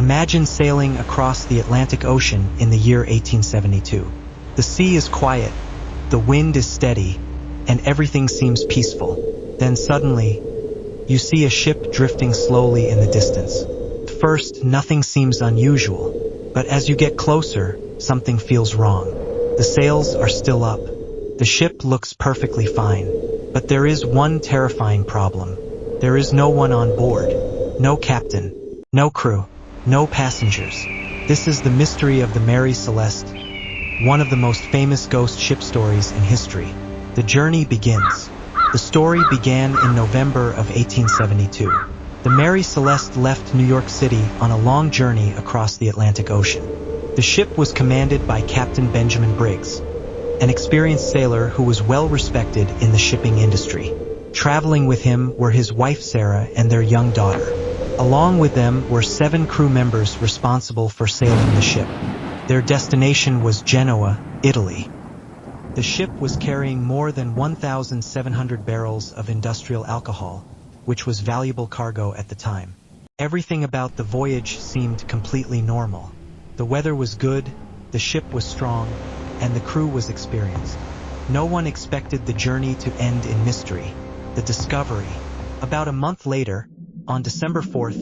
Imagine sailing across the Atlantic Ocean in the year 1872. The sea is quiet, the wind is steady, and everything seems peaceful. Then suddenly, you see a ship drifting slowly in the distance. At first, nothing seems unusual, but as you get closer, something feels wrong. The sails are still up. The ship looks perfectly fine, but there is one terrifying problem. There is no one on board. No captain, no crew, no passengers. This is the mystery of the Mary Celeste, one of the most famous ghost ship stories in history. The journey begins. The story began in November of 1872. The Mary Celeste left New York City on a long journey across the Atlantic Ocean. The ship was commanded by Captain Benjamin Briggs, an experienced sailor who was well respected in the shipping industry. Traveling with him were his wife Sarah and their young daughter. Along with them were 7 crew members responsible for sailing the ship. Their destination was Genoa, Italy. The ship was carrying more than 1,700 barrels of industrial alcohol, which was valuable cargo at the time. Everything about the voyage seemed completely normal. The weather was good, the ship was strong, and the crew was experienced. No one expected the journey to end in mystery. The discovery. About a month later, on December 4th,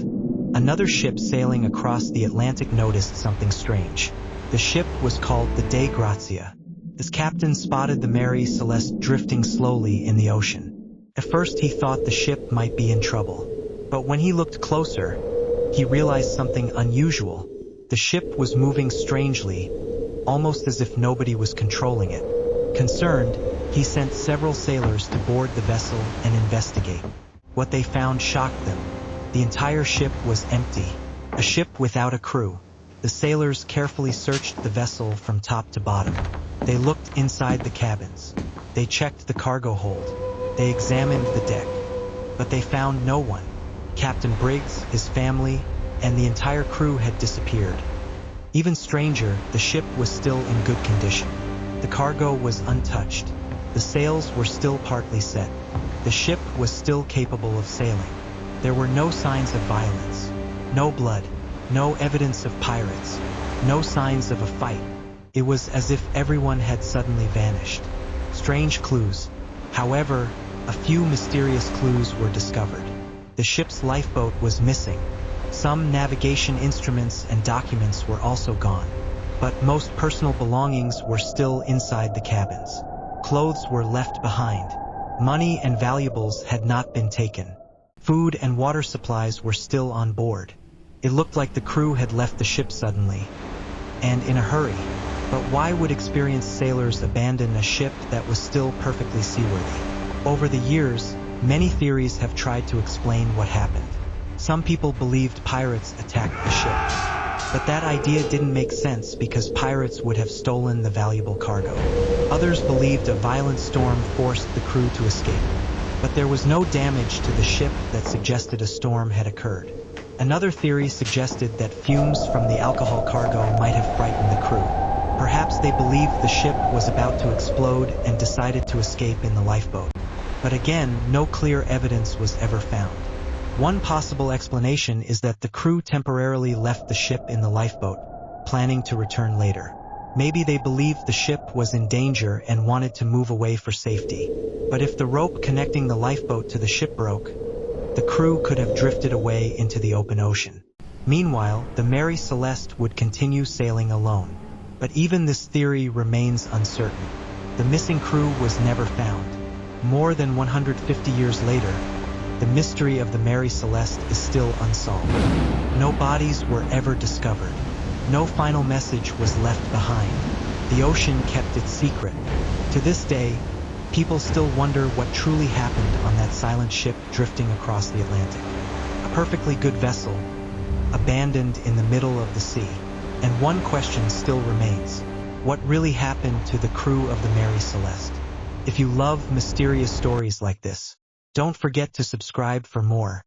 another ship sailing across the Atlantic noticed something strange. The ship was called the Dei Gratia. This captain spotted the Mary Celeste drifting slowly in the ocean. At first he thought the ship might be in trouble, but when he looked closer, he realized something unusual. The ship was moving strangely, almost as if nobody was controlling it. Concerned, he sent several sailors to board the vessel and investigate. What they found shocked them. The entire ship was empty. A ship without a crew. The sailors carefully searched the vessel from top to bottom. They looked inside the cabins. They checked the cargo hold. They examined the deck. But they found no one. Captain Briggs, his family, and the entire crew had disappeared. Even stranger, the ship was still in good condition. The cargo was untouched. The sails were still partly set. The ship was still capable of sailing. There were no signs of violence, no blood, no evidence of pirates, no signs of a fight. It was as if everyone had suddenly vanished. Strange clues. However, a few mysterious clues were discovered. The ship's lifeboat was missing. Some navigation instruments and documents were also gone. But most personal belongings were still inside the cabins. Clothes were left behind. Money and valuables had not been taken. Food and water supplies were still on board. It looked like the crew had left the ship suddenly, and in a hurry. But why would experienced sailors abandon a ship that was still perfectly seaworthy? Over the years, many theories have tried to explain what happened. Some people believed pirates attacked the ship, but that idea didn't make sense because pirates would have stolen the valuable cargo. Others believed a violent storm forced the crew to escape, but there was no damage to the ship that suggested a storm had occurred. Another theory suggested that fumes from the alcohol cargo might have frightened the crew. Perhaps they believed the ship was about to explode and decided to escape in the lifeboat. But again, no clear evidence was ever found. One possible explanation is that the crew temporarily left the ship in the lifeboat, planning to return later. Maybe they believed the ship was in danger and wanted to move away for safety. But if the rope connecting the lifeboat to the ship broke, the crew could have drifted away into the open ocean. Meanwhile, the Mary Celeste would continue sailing alone. But even this theory remains uncertain. The missing crew was never found. More than 150 years later, the mystery of the Mary Celeste is still unsolved. No bodies were ever discovered. No final message was left behind. The ocean kept its secret. To this day, people still wonder what truly happened on that silent ship drifting across the Atlantic. A perfectly good vessel, abandoned in the middle of the sea. And one question still remains. What really happened to the crew of the Mary Celeste? If you love mysterious stories like this, don't forget to subscribe for more.